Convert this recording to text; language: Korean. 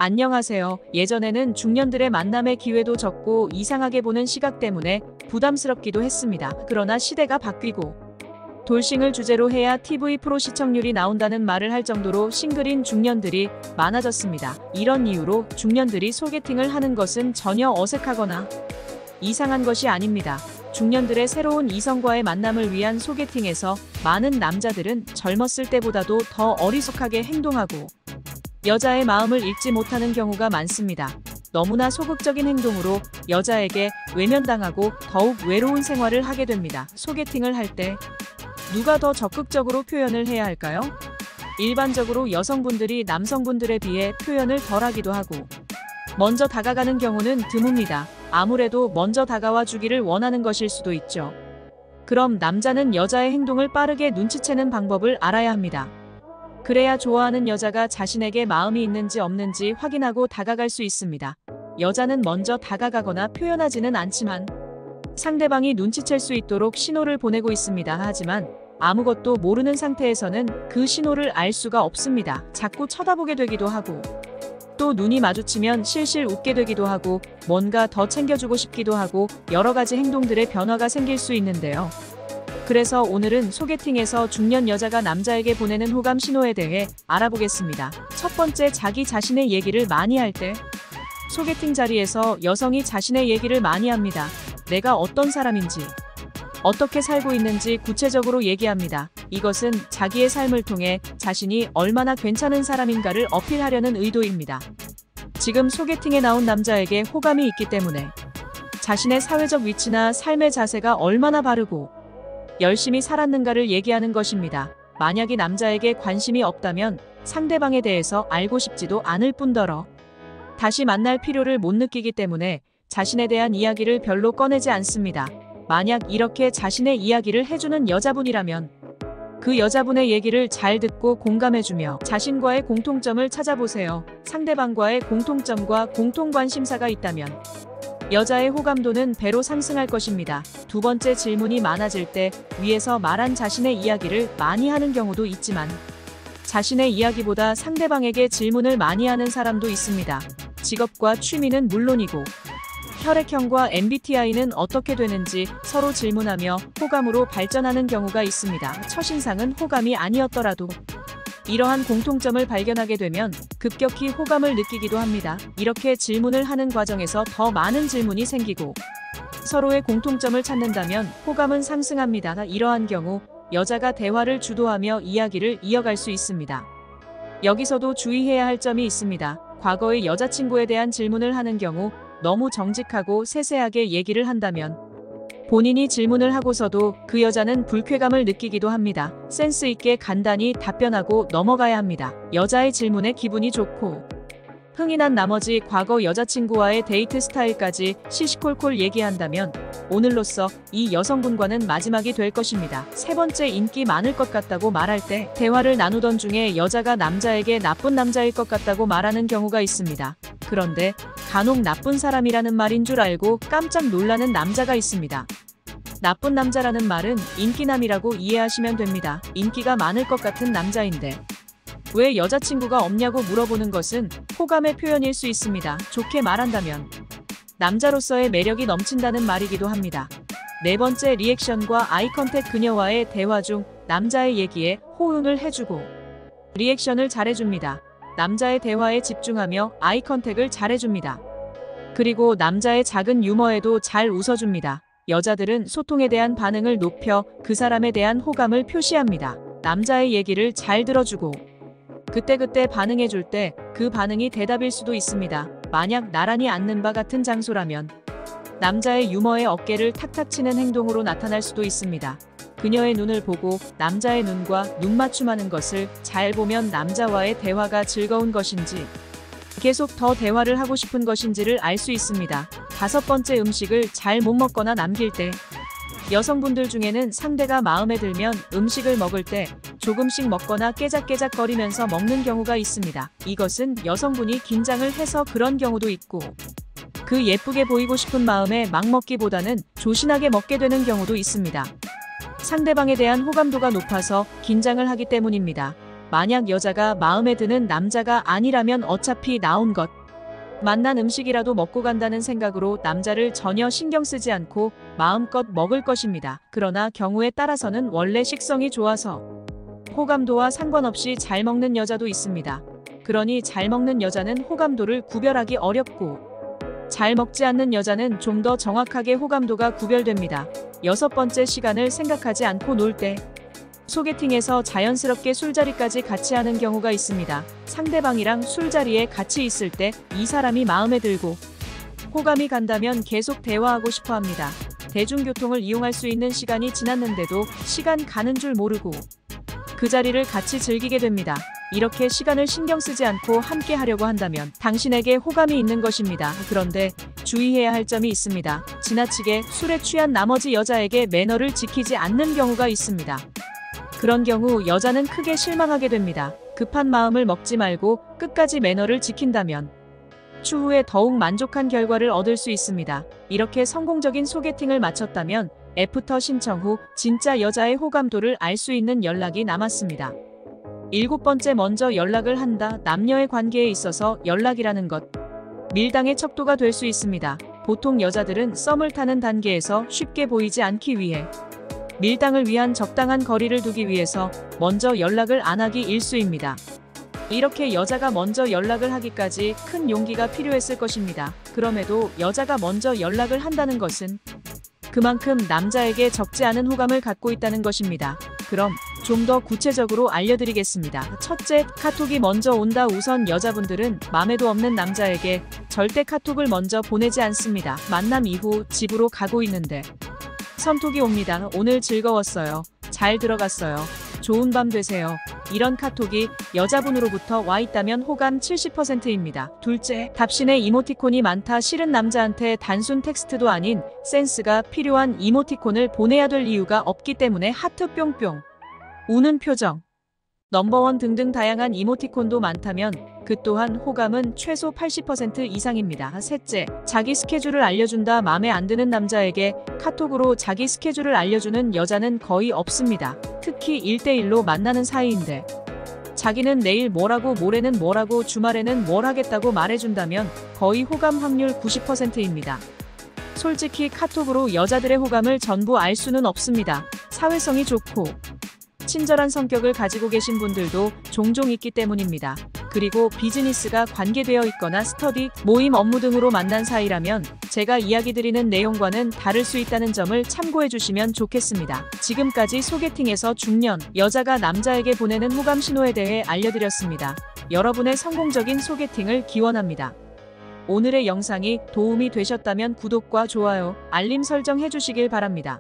안녕하세요. 예전에는 중년들의 만남의 기회도 적고 이상하게 보는 시각 때문에 부담스럽기도 했습니다. 그러나 시대가 바뀌고 돌싱을 주제로 해야 TV 프로 시청률이 나온다는 말을 할 정도로 싱글인 중년들이 많아졌습니다. 이런 이유로 중년들이 소개팅을 하는 것은 전혀 어색하거나 이상한 것이 아닙니다. 중년들의 새로운 이성과의 만남을 위한 소개팅에서 많은 남자들은 젊었을 때보다도 더 어리숙하게 행동하고 여자의 마음을 읽지 못하는 경우가 많습니다. 너무나 소극적인 행동으로 여자에게 외면당하고 더욱 외로운 생활을 하게 됩니다. 소개팅을 할 때 누가 더 적극적으로 표현을 해야 할까요? 일반적으로 여성분들이 남성분들에 비해 표현을 덜하기도 하고 먼저 다가가는 경우는 드뭅니다. 아무래도 먼저 다가와 주기를 원하는 것일 수도 있죠. 그럼 남자는 여자의 행동을 빠르게 눈치채는 방법을 알아야 합니다. 그래야 좋아하는 여자가 자신에게 마음이 있는지 없는지 확인하고 다가갈 수 있습니다. 여자는 먼저 다가가거나 표현하지는 않지만 상대방이 눈치챌 수 있도록 신호를 보내고 있습니다. 하지만 아무것도 모르는 상태에서는 그 신호를 알 수가 없습니다. 자꾸 쳐다보게 되기도 하고 또 눈이 마주치면 실실 웃게 되기도 하고 뭔가 더 챙겨주고 싶기도 하고 여러 가지 행동들의 변화가 생길 수 있는데요. 그래서 오늘은 소개팅에서 중년 여자가 남자에게 보내는 호감 신호에 대해 알아보겠습니다. 첫 번째, 자기 자신의 얘기를 많이 할 때. 소개팅 자리에서 여성이 자신의 얘기를 많이 합니다. 내가 어떤 사람인지, 어떻게 살고 있는지 구체적으로 얘기합니다. 이것은 자기의 삶을 통해 자신이 얼마나 괜찮은 사람인가를 어필하려는 의도입니다. 지금 소개팅에 나온 남자에게 호감이 있기 때문에 자신의 사회적 위치나 삶의 자세가 얼마나 바르고 열심히 살았는가를 얘기하는 것입니다. 만약 이 남자에게 관심이 없다면 상대방에 대해서 알고 싶지도 않을 뿐더러 다시 만날 필요를 못 느끼기 때문에 자신에 대한 이야기를 별로 꺼내지 않습니다. 만약 이렇게 자신의 이야기를 해주는 여자분이라면 그 여자분의 얘기를 잘 듣고 공감해주며 자신과의 공통점을 찾아보세요. 상대방과의 공통점과 공통관심사가 있다면 여자의 호감도는 배로 상승할 것입니다. 두 번째, 질문이 많아질 때 위에서 말한 자신의 이야기를 많이 하는 경우도 있지만 자신의 이야기보다 상대방에게 질문을 많이 하는 사람도 있습니다. 직업과 취미는 물론이고 혈액형과 MBTI는 어떻게 되는지 서로 질문하며 호감으로 발전하는 경우가 있습니다. 첫인상은 호감이 아니었더라도 이러한 공통점을 발견하게 되면 급격히 호감을 느끼기도 합니다. 이렇게 질문을 하는 과정에서 더 많은 질문이 생기고 서로의 공통점을 찾는다면 호감은 상승합니다. 이러한 경우 여자가 대화를 주도하며 이야기를 이어갈 수 있습니다. 여기서도 주의해야 할 점이 있습니다. 과거의 여자친구에 대한 질문을 하는 경우 너무 정직하고 세세하게 얘기를 한다면 본인이 질문을 하고서도 그 여자는 불쾌감을 느끼기도 합니다. 센스 있게 간단히 답변하고 넘어가야 합니다. 여자의 질문에 기분이 좋고 흥이 난 나머지 과거 여자친구와의 데이트 스타일까지 시시콜콜 얘기한다면 오늘로써 이 여성분과는 마지막이 될 것입니다. 세 번째, 인기 많을 것 같다고 말할 때 대화를 나누던 중에 여자가 남자에게 나쁜 남자일 것 같다고 말하는 경우가 있습니다. 그런데 간혹 나쁜 사람이라는 말인 줄 알고 깜짝 놀라는 남자가 있습니다. 나쁜 남자라는 말은 인기남이라고 이해하시면 됩니다. 인기가 많을 것 같은 남자인데 왜 여자친구가 없냐고 물어보는 것은 호감의 표현일 수 있습니다. 좋게 말한다면 남자로서의 매력이 넘친다는 말이기도 합니다. 네 번째, 리액션과 아이컨택. 그녀와의 대화 중 남자의 얘기에 호응을 해주고 리액션을 잘해줍니다. 남자의 대화에 집중하며 아이컨택을 잘해줍니다. 그리고 남자의 작은 유머에도 잘 웃어줍니다. 여자들은 소통에 대한 반응을 높여 그 사람에 대한 호감을 표시합니다. 남자의 얘기를 잘 들어주고 그때그때 반응해줄 때 그 반응이 대답일 수도 있습니다. 만약 나란히 앉는 바 같은 장소라면 남자의 유머에 어깨를 탁탁 치는 행동으로 나타날 수도 있습니다. 그녀의 눈을 보고 남자의 눈과 눈 맞춤하는 것을 잘 보면 남자와의 대화가 즐거운 것인지 계속 더 대화를 하고 싶은 것인지를 알 수 있습니다. 다섯 번째, 음식을 잘 못 먹거나 남길 때. 여성분들 중에는 상대가 마음에 들면 음식을 먹을 때 조금씩 먹거나 깨작깨작거리면서 먹는 경우가 있습니다. 이것은 여성분이 긴장을 해서 그런 경우도 있고 그 예쁘게 보이고 싶은 마음에 막 먹기보다는 조신하게 먹게 되는 경우도 있습니다. 상대방에 대한 호감도가 높아서 긴장을 하기 때문입니다. 만약 여자가 마음에 드는 남자가 아니라면 어차피 나온 것. 맛난 음식이라도 먹고 간다는 생각으로 남자를 전혀 신경 쓰지 않고 마음껏 먹을 것입니다. 그러나 경우에 따라서는 원래 식성이 좋아서 호감도와 상관없이 잘 먹는 여자도 있습니다. 그러니 잘 먹는 여자는 호감도를 구별하기 어렵고 잘 먹지 않는 여자는 좀 더 정확하게 호감도가 구별됩니다. 6번째, 시간을 생각하지 않고 놀 때. 소개팅에서 자연스럽게 술자리까지 같이 하는 경우가 있습니다. 상대방이랑 술자리에 같이 있을 때 이 사람이 마음에 들고 호감이 간다면 계속 대화하고 싶어 합니다. 대중교통을 이용할 수 있는 시간이 지났는데도 시간 가는 줄 모르고 그 자리를 같이 즐기게 됩니다. 이렇게 시간을 신경 쓰지 않고 함께 하려고 한다면 당신에게 호감이 있는 것입니다. 그런데 주의해야 할 점이 있습니다. 지나치게 술에 취한 나머지 여자에게 매너를 지키지 않는 경우가 있습니다. 그런 경우 여자는 크게 실망하게 됩니다. 급한 마음을 먹지 말고 끝까지 매너를 지킨다면 추후에 더욱 만족한 결과를 얻을 수 있습니다. 이렇게 성공적인 소개팅을 마쳤다면 애프터 신청 후 진짜 여자의 호감도를 알 수 있는 연락이 남았습니다. 7번째, 먼저 연락을 한다. 남녀의 관계에 있어서 연락이라는 것. 밀당의 척도가 될 수 있습니다. 보통 여자들은 썸을 타는 단계에서 쉽게 보이지 않기 위해 밀당을 위한 적당한 거리를 두기 위해서 먼저 연락을 안 하기 일쑤입니다. 이렇게 여자가 먼저 연락을 하기까지 큰 용기가 필요했을 것입니다. 그럼에도 여자가 먼저 연락을 한다는 것은 그만큼 남자에게 적지 않은 호감을 갖고 있다는 것입니다. 그럼 좀 더 구체적으로 알려드리겠습니다. 첫째, 카톡이 먼저 온다. 우선 여자분들은 맘에도 없는 남자에게 절대 카톡을 먼저 보내지 않습니다. 만남 이후 집으로 가고 있는데 선톡이 옵니다. 오늘 즐거웠어요. 잘 들어갔어요. 좋은 밤 되세요. 이런 카톡이 여자분으로부터 와 있다면 호감 70%입니다. 둘째, 답신의 이모티콘이 많다. 실은 남자한테 단순 텍스트도 아닌 센스가 필요한 이모티콘을 보내야 될 이유가 없기 때문에 하트 뿅뿅, 우는 표정, 넘버원 등등 다양한 이모티콘도 많다면 그 또한 호감은 최소 80% 이상입니다. 셋째, 자기 스케줄을 알려준다. 마음에 안 드는 남자에게 카톡으로 자기 스케줄을 알려주는 여자는 거의 없습니다. 특히 1대1로 만나는 사이인데 자기는 내일 뭐라고, 모레는 뭐라고, 주말에는 뭘 하겠다고 말해준다면 거의 호감 확률 90%입니다. 솔직히 카톡으로 여자들의 호감을 전부 알 수는 없습니다. 사회성이 좋고 친절한 성격을 가지고 계신 분들도 종종 있기 때문입니다. 그리고 비즈니스가 관계되어 있거나 스터디, 모임, 업무 등으로 만난 사이라면 제가 이야기 드리는 내용과는 다를 수 있다는 점을 참고해 주시면 좋겠습니다. 지금까지 소개팅에서 중년, 여자가 남자에게 보내는 호감 신호에 대해 알려드렸습니다. 여러분의 성공적인 소개팅을 기원합니다. 오늘의 영상이 도움이 되셨다면 구독과 좋아요, 알림 설정 해주시길 바랍니다.